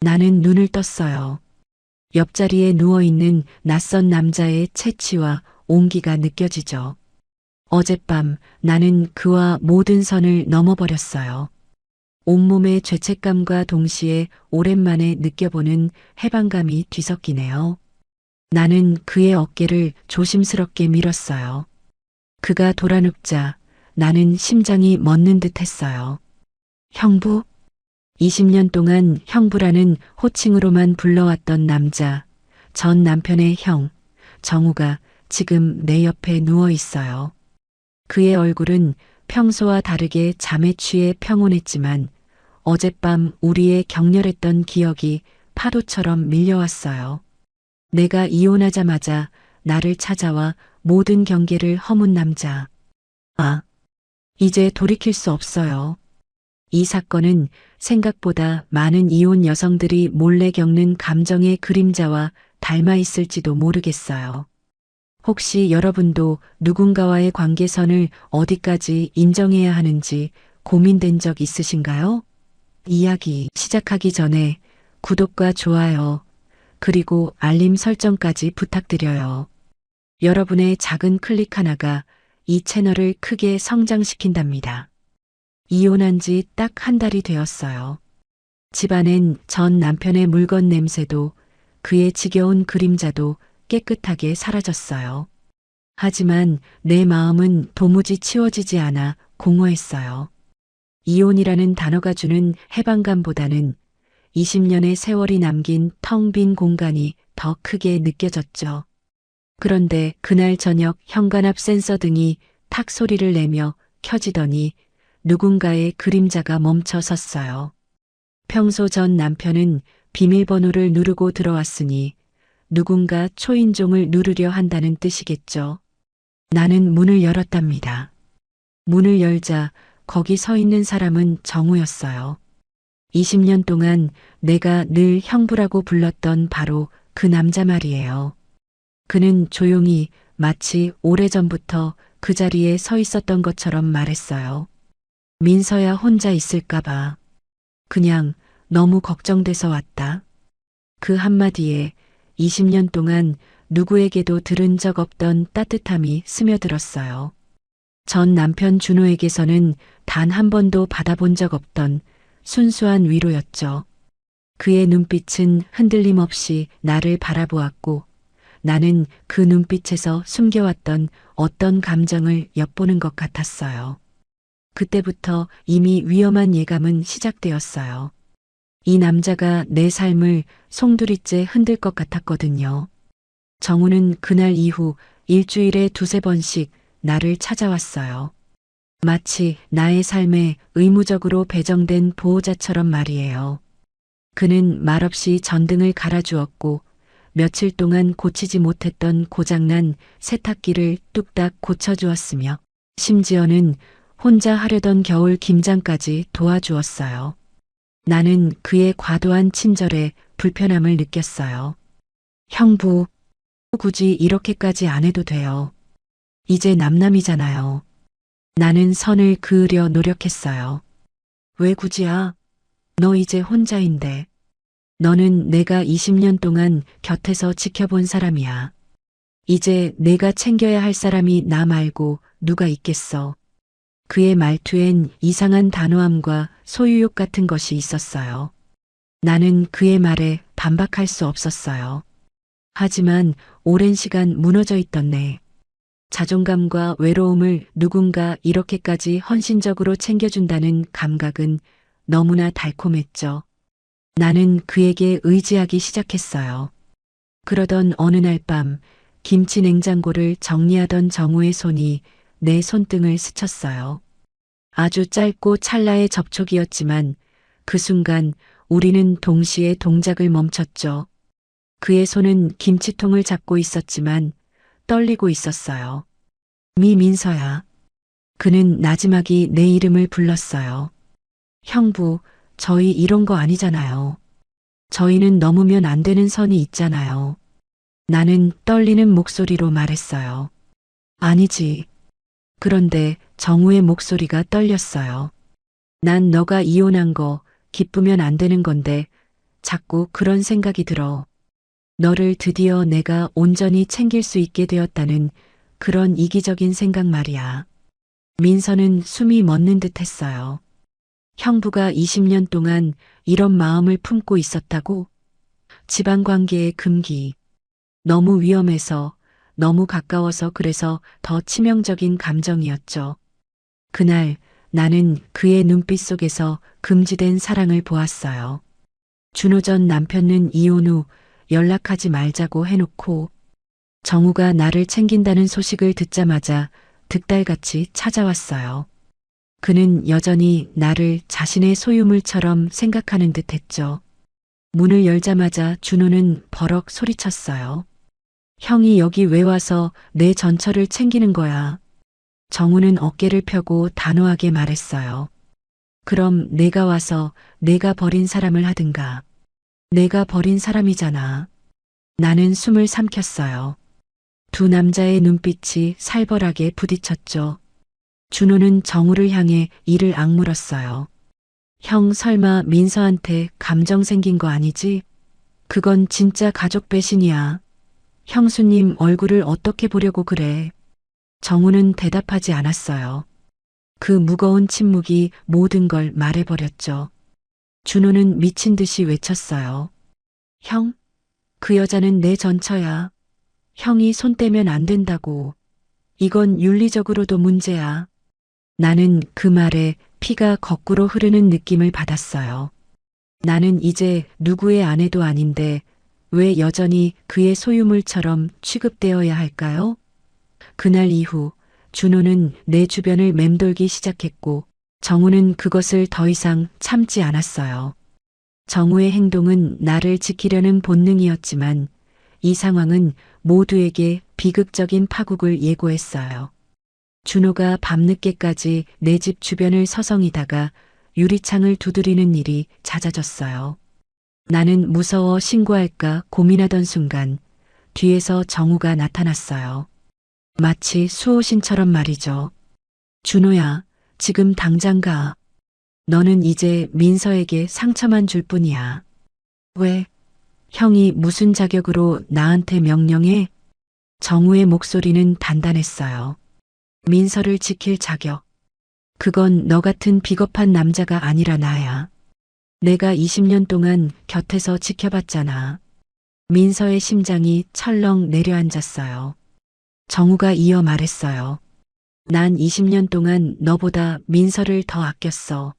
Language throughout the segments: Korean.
나는 눈을 떴어요. 옆자리에 누워있는 낯선 남자의 체취와 온기가 느껴지죠. 어젯밤 나는 그와 모든 선을 넘어버렸어요. 온몸의 죄책감과 동시에 오랜만에 느껴보는 해방감이 뒤섞이네요. 나는 그의 어깨를 조심스럽게 밀었어요. 그가 돌아눕자 나는 심장이 멎는 듯 했어요. 형부? 20년 동안 형부라는 호칭으로만 불러왔던 남자, 전 남편의 형, 정우가 지금 내 옆에 누워 있어요. 그의 얼굴은 평소와 다르게 잠에 취해 평온했지만 어젯밤 우리의 격렬했던 기억이 파도처럼 밀려왔어요. 내가 이혼하자마자 나를 찾아와 모든 경계를 허문 남자. 아, 이제 돌이킬 수 없어요. 이 사건은 생각보다 많은 이혼 여성들이 몰래 겪는 감정의 그림자와 닮아 있을지도 모르겠어요. 혹시 여러분도 누군가와의 관계선을 어디까지 인정해야 하는지 고민된 적 있으신가요? 이야기 시작하기 전에 구독과 좋아요, 그리고 알림 설정까지 부탁드려요. 여러분의 작은 클릭 하나가 이 채널을 크게 성장시킨답니다. 이혼한 지 딱 한 달이 되었어요. 집안엔 전 남편의 물건 냄새도 그의 지겨운 그림자도 깨끗하게 사라졌어요. 하지만 내 마음은 도무지 치워지지 않아 공허했어요. 이혼이라는 단어가 주는 해방감보다는 20년의 세월이 남긴 텅 빈 공간이 더 크게 느껴졌죠. 그런데 그날 저녁 현관 앞 센서 등이 탁 소리를 내며 켜지더니 누군가의 그림자가 멈춰 섰어요. 평소 전 남편은 비밀번호를 누르고 들어왔으니 누군가 초인종을 누르려 한다는 뜻이겠죠. 나는 문을 열었답니다. 문을 열자 거기 서 있는 사람은 정우였어요. 20년 동안 내가 늘 형부라고 불렀던 바로 그 남자 말이에요. 그는 조용히 마치 오래전부터 그 자리에 서 있었던 것처럼 말했어요. 민서야 혼자 있을까봐. 그냥 너무 걱정돼서 왔다. 그 한마디에 20년 동안 누구에게도 들은 적 없던 따뜻함이 스며들었어요. 전 남편 준호에게서는 단 한 번도 받아본 적 없던 순수한 위로였죠. 그의 눈빛은 흔들림 없이 나를 바라보았고 나는 그 눈빛에서 숨겨왔던 어떤 감정을 엿보는 것 같았어요. 그때부터 이미 위험한 예감은 시작되었어요. 이 남자가 내 삶을 송두리째 흔들 것 같았거든요. 정우는 그날 이후 일주일에 두세 번씩 나를 찾아왔어요. 마치 나의 삶에 의무적으로 배정된 보호자처럼 말이에요. 그는 말없이 전등을 갈아주었고 며칠 동안 고치지 못했던 고장난 세탁기를 뚝딱 고쳐주었으며 심지어는 혼자 하려던 겨울 김장까지 도와주었어요. 나는 그의 과도한 친절에 불편함을 느꼈어요. 형부, 굳이 이렇게까지 안 해도 돼요. 이제 남남이잖아요. 나는 선을 그으려 노력했어요. 왜 굳이야? 너 이제 혼자인데. 너는 내가 20년 동안 곁에서 지켜본 사람이야. 이제 내가 챙겨야 할 사람이 나 말고 누가 있겠어. 그의 말투엔 이상한 단호함과 소유욕 같은 것이 있었어요. 나는 그의 말에 반박할 수 없었어요. 하지만 오랜 시간 무너져 있던 내 자존감과 외로움을 누군가 이렇게까지 헌신적으로 챙겨준다는 감각은 너무나 달콤했죠. 나는 그에게 의지하기 시작했어요. 그러던 어느 날 밤 김치 냉장고를 정리하던 정우의 손이 내 손등을 스쳤어요. 아주 짧고 찰나의 접촉이었지만 그 순간 우리는 동시에 동작을 멈췄죠. 그의 손은 김치통을 잡고 있었지만 떨리고 있었어요. 민서야. 그는 나지막이 내 이름을 불렀어요. 형부, 저희 이런 거 아니잖아요. 저희는 넘으면 안 되는 선이 있잖아요. 나는 떨리는 목소리로 말했어요. 아니지. 그런데 정우의 목소리가 떨렸어요. 난 너가 이혼한 거 기쁘면 안 되는 건데 자꾸 그런 생각이 들어. 너를 드디어 내가 온전히 챙길 수 있게 되었다는 그런 이기적인 생각 말이야. 민서는 숨이 멎는 듯 했어요. 형부가 20년 동안 이런 마음을 품고 있었다고? 집안 관계의 금기. 너무 위험해서, 너무 가까워서 그래서 더 치명적인 감정이었죠. 그날 나는 그의 눈빛 속에서 금지된 사랑을 보았어요. 준호 전 남편은 이혼 후 연락하지 말자고 해놓고 정우가 나를 챙긴다는 소식을 듣자마자 득달같이 찾아왔어요. 그는 여전히 나를 자신의 소유물처럼 생각하는 듯 했죠. 문을 열자마자 준호는 버럭 소리쳤어요. 형이 여기 왜 와서 내 전처를 챙기는 거야? 정우는 어깨를 펴고 단호하게 말했어요. 그럼 내가 와서 내가 버린 사람을 하든가. 내가 버린 사람이잖아. 나는 숨을 삼켰어요. 두 남자의 눈빛이 살벌하게 부딪혔죠. 준호는 정우를 향해 이를 악물었어요. 형 설마 민서한테 감정 생긴 거 아니지? 그건 진짜 가족 배신이야. 형수님 얼굴을 어떻게 보려고 그래? 정우는 대답하지 않았어요. 그 무거운 침묵이 모든 걸 말해버렸죠. 준호는 미친 듯이 외쳤어요. 형, 그 여자는 내 전처야. 형이 손 떼면 안 된다고. 이건 윤리적으로도 문제야. 나는 그 말에 피가 거꾸로 흐르는 느낌을 받았어요. 나는 이제 누구의 아내도 아닌데 왜 여전히 그의 소유물처럼 취급되어야 할까요? 그날 이후 준호는 내 주변을 맴돌기 시작했고 정우는 그것을 더 이상 참지 않았어요. 정우의 행동은 나를 지키려는 본능이었지만 이 상황은 모두에게 비극적인 파국을 예고했어요. 준호가 밤늦게까지 내 집 주변을 서성이다가 유리창을 두드리는 일이 잦아졌어요. 나는 무서워 신고할까 고민하던 순간 뒤에서 정우가 나타났어요. 마치 수호신처럼 말이죠. 준호야, 지금 당장 가. 너는 이제 민서에게 상처만 줄 뿐이야. 왜? 형이 무슨 자격으로 나한테 명령해? 정우의 목소리는 단단했어요. 민서를 지킬 자격. 그건 너 같은 비겁한 남자가 아니라 나야. 내가 20년 동안 곁에서 지켜봤잖아. 민서의 심장이 철렁 내려앉았어요. 정우가 이어 말했어요. 난 20년 동안 너보다 민서를 더 아꼈어.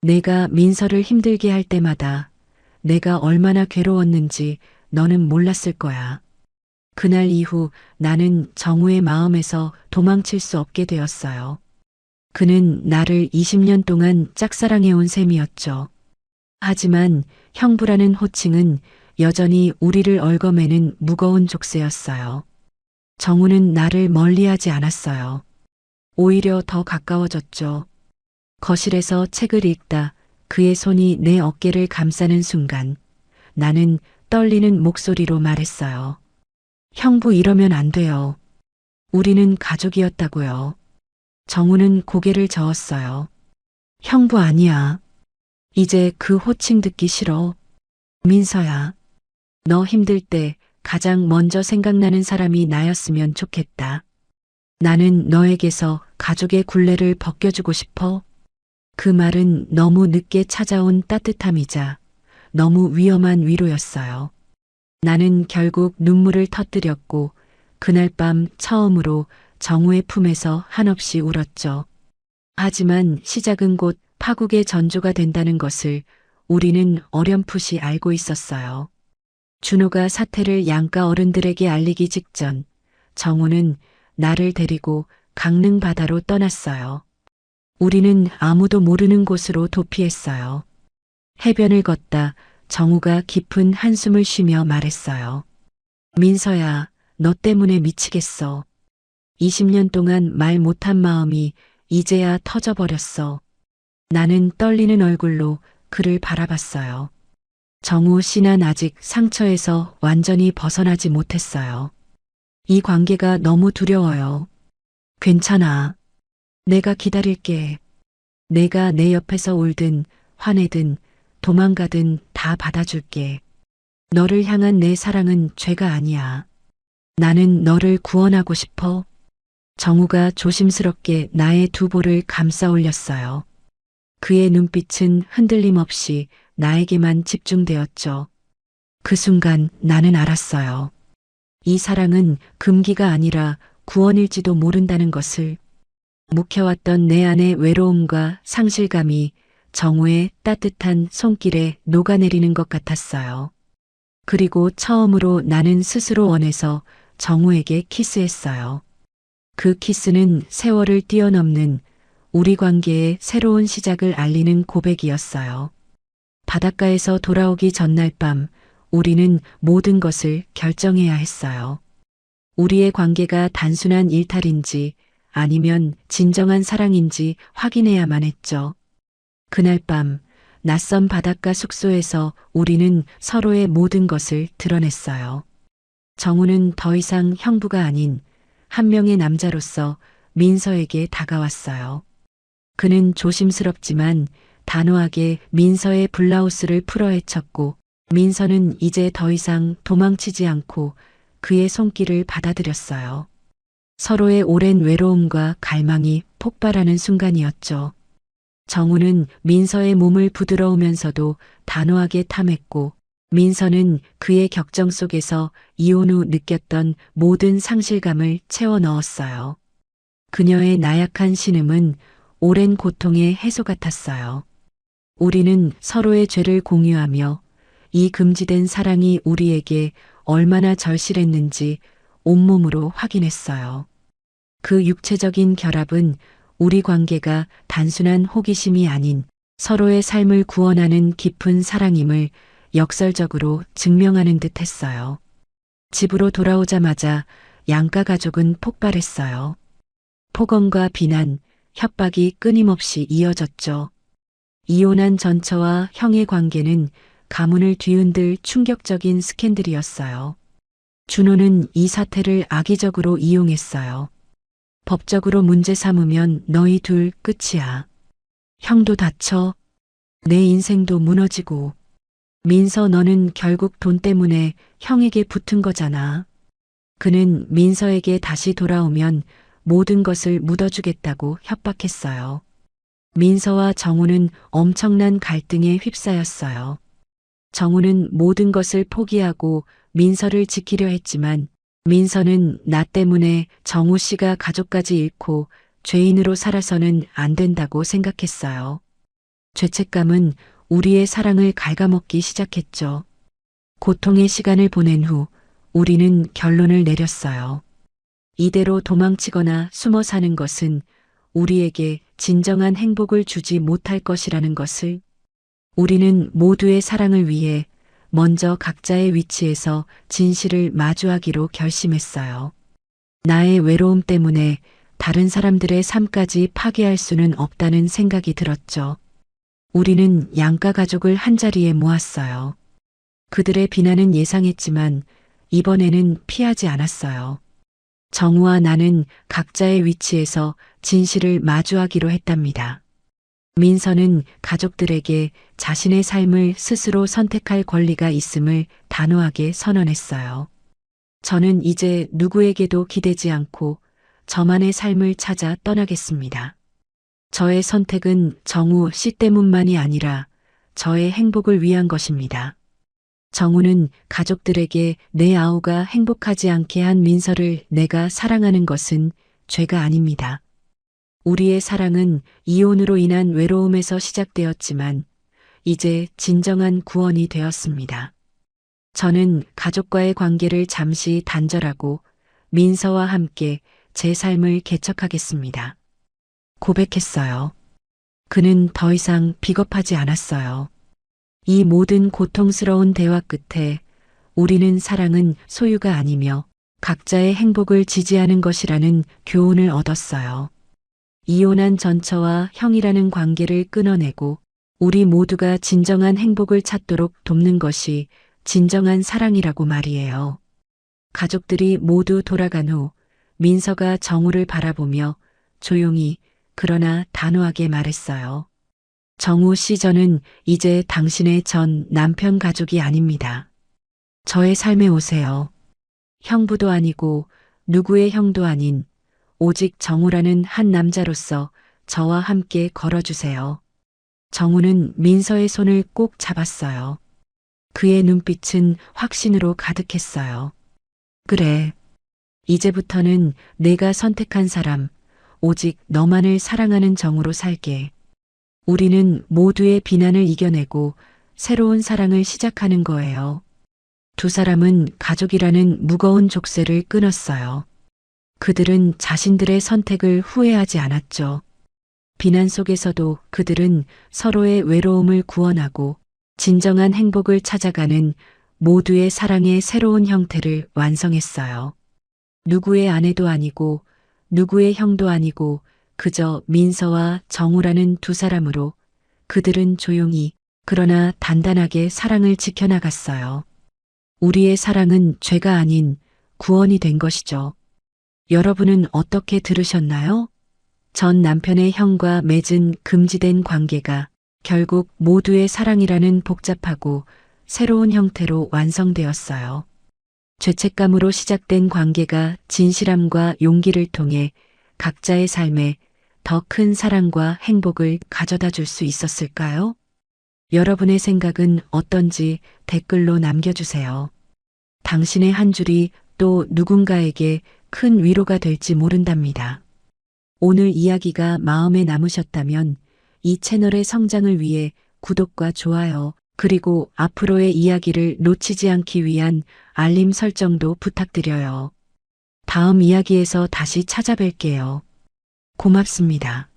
내가 민서를 힘들게 할 때마다 내가 얼마나 괴로웠는지 너는 몰랐을 거야. 그날 이후 나는 정우의 마음에서 도망칠 수 없게 되었어요. 그는 나를 20년 동안 짝사랑해온 셈이었죠. 하지만 형부라는 호칭은 여전히 우리를 얽어매는 무거운 족쇄였어요. 정우는 나를 멀리하지 않았어요. 오히려 더 가까워졌죠. 거실에서 책을 읽다 그의 손이 내 어깨를 감싸는 순간 나는 떨리는 목소리로 말했어요. 형부 이러면 안 돼요. 우리는 가족이었다고요. 정우는 고개를 저었어요. 형부 아니야. 이제 그 호칭 듣기 싫어. 민서야. 너 힘들 때 가장 먼저 생각나는 사람이 나였으면 좋겠다. 나는 너에게서 가족의 굴레를 벗겨주고 싶어. 그 말은 너무 늦게 찾아온 따뜻함이자 너무 위험한 위로였어요. 나는 결국 눈물을 터뜨렸고 그날 밤 처음으로 정우의 품에서 한없이 울었죠. 하지만 시작은 곧 파국의 전조가 된다는 것을 우리는 어렴풋이 알고 있었어요. 준호가 사태를 양가 어른들에게 알리기 직전 정우는 나를 데리고 강릉 바다로 떠났어요. 우리는 아무도 모르는 곳으로 도피했어요. 해변을 걷다 정우가 깊은 한숨을 쉬며 말했어요. 민서야, 너 때문에 미치겠어. 20년 동안 말 못한 마음이 이제야 터져버렸어. 나는 떨리는 얼굴로 그를 바라봤어요. 정우 씨는 아직 상처에서 완전히 벗어나지 못했어요. 이 관계가 너무 두려워요. 괜찮아. 내가 기다릴게. 내가 내 옆에서 울든 화내든 도망가든 다 받아줄게. 너를 향한 내 사랑은 죄가 아니야. 나는 너를 구원하고 싶어. 정우가 조심스럽게 나의 두 볼을 감싸 올렸어요. 그의 눈빛은 흔들림 없이 나에게만 집중되었죠. 그 순간 나는 알았어요. 이 사랑은 금기가 아니라 구원일지도 모른다는 것을. 묵혀왔던 내 안의 외로움과 상실감이 정우의 따뜻한 손길에 녹아내리는 것 같았어요. 그리고 처음으로 나는 스스로 원해서 정우에게 키스했어요. 그 키스는 세월을 뛰어넘는 우리 관계의 새로운 시작을 알리는 고백이었어요. 바닷가에서 돌아오기 전날 밤 우리는 모든 것을 결정해야 했어요. 우리의 관계가 단순한 일탈인지 아니면 진정한 사랑인지 확인해야만 했죠. 그날 밤 낯선 바닷가 숙소에서 우리는 서로의 모든 것을 드러냈어요. 정우는 더 이상 형부가 아닌 한 명의 남자로서 민서에게 다가왔어요. 그는 조심스럽지만 단호하게 민서의 블라우스를 풀어헤쳤고 민서는 이제 더 이상 도망치지 않고 그의 손길을 받아들였어요. 서로의 오랜 외로움과 갈망이 폭발하는 순간이었죠. 정우는 민서의 몸을 부드러우면서도 단호하게 탐했고 민서는 그의 격정 속에서 이혼 후 느꼈던 모든 상실감을 채워 넣었어요. 그녀의 나약한 신음은 오랜 고통의 해소 같았어요. 우리는 서로의 죄를 공유하며 이 금지된 사랑이 우리에게 얼마나 절실했는지 온몸으로 확인했어요. 그 육체적인 결합은 우리 관계가 단순한 호기심이 아닌 서로의 삶을 구원하는 깊은 사랑임을 역설적으로 증명하는 듯 했어요. 집으로 돌아오자마자 양가 가족은 폭발했어요. 폭언과 비난, 협박이 끊임없이 이어졌죠. 이혼한 전처와 형의 관계는 가문을 뒤흔들 충격적인 스캔들이었어요. 준호는 이 사태를 악의적으로 이용했어요. 법적으로 문제 삼으면 너희 둘 끝이야. 형도 다쳐. 내 인생도 무너지고. 민서 너는 결국 돈 때문에 형에게 붙은 거잖아. 그는 민서에게 다시 돌아오면 모든 것을 묻어주겠다고 협박했어요. 민서와 정우는 엄청난 갈등에 휩싸였어요. 정우는 모든 것을 포기하고 민서를 지키려 했지만 민서는 나 때문에 정우 씨가 가족까지 잃고 죄인으로 살아서는 안 된다고 생각했어요. 죄책감은 우리의 사랑을 갉아먹기 시작했죠. 고통의 시간을 보낸 후 우리는 결론을 내렸어요. 이대로 도망치거나 숨어 사는 것은 우리에게 진정한 행복을 주지 못할 것이라는 것을. 우리는 모두의 사랑을 위해 먼저 각자의 위치에서 진실을 마주하기로 결심했어요. 나의 외로움 때문에 다른 사람들의 삶까지 파괴할 수는 없다는 생각이 들었죠. 우리는 양가 가족을 한자리에 모았어요. 그들의 비난은 예상했지만 이번에는 피하지 않았어요. 정우와 나는 각자의 위치에서 진실을 마주하기로 했답니다. 민서는 가족들에게 자신의 삶을 스스로 선택할 권리가 있음을 단호하게 선언했어요. 저는 이제 누구에게도 기대지 않고 저만의 삶을 찾아 떠나겠습니다. 저의 선택은 정우 씨 때문만이 아니라 저의 행복을 위한 것입니다. 정우는 가족들에게 내 아우가 행복하지 않게 한 민서를 내가 사랑하는 것은 죄가 아닙니다. 우리의 사랑은 이혼으로 인한 외로움에서 시작되었지만 이제 진정한 구원이 되었습니다. 저는 가족과의 관계를 잠시 단절하고 민서와 함께 제 삶을 개척하겠습니다. 고백했어요. 그는 더 이상 비겁하지 않았어요. 이 모든 고통스러운 대화 끝에 우리는 사랑은 소유가 아니며 각자의 행복을 지지하는 것이라는 교훈을 얻었어요. 이혼한 전처와 형이라는 관계를 끊어내고 우리 모두가 진정한 행복을 찾도록 돕는 것이 진정한 사랑이라고 말이에요. 가족들이 모두 돌아간 후 민서가 정우를 바라보며 조용히 그러나 단호하게 말했어요. 정우 씨, 저는 이제 당신의 전 남편 가족이 아닙니다. 저의 삶에 오세요. 형부도 아니고 누구의 형도 아닌 오직 정우라는 한 남자로서 저와 함께 걸어주세요. 정우는 민서의 손을 꼭 잡았어요. 그의 눈빛은 확신으로 가득했어요. 그래. 이제부터는 내가 선택한 사람, 오직 너만을 사랑하는 정우로 살게. 우리는 모두의 비난을 이겨내고 새로운 사랑을 시작하는 거예요. 두 사람은 가족이라는 무거운 족쇄를 끊었어요. 그들은 자신들의 선택을 후회하지 않았죠. 비난 속에서도 그들은 서로의 외로움을 구원하고 진정한 행복을 찾아가는 모두의 사랑의 새로운 형태를 완성했어요. 누구의 아내도 아니고 누구의 형도 아니고 그저 민서와 정우라는 두 사람으로 그들은 조용히 그러나 단단하게 사랑을 지켜나갔어요. 우리의 사랑은 죄가 아닌 구원이 된 것이죠. 여러분은 어떻게 들으셨나요? 전 남편의 형과 맺은 금지된 관계가 결국 모두의 사랑이라는 복잡하고 새로운 형태로 완성되었어요. 죄책감으로 시작된 관계가 진실함과 용기를 통해 각자의 삶에 더 큰 사랑과 행복을 가져다 줄 수 있었을까요? 여러분의 생각은 어떤지 댓글로 남겨주세요. 당신의 한 줄이 또 누군가에게 큰 위로가 될지 모른답니다. 오늘 이야기가 마음에 남으셨다면 이 채널의 성장을 위해 구독과 좋아요, 그리고 앞으로의 이야기를 놓치지 않기 위한 알림 설정도 부탁드려요. 다음 이야기에서 다시 찾아뵐게요. 고맙습니다.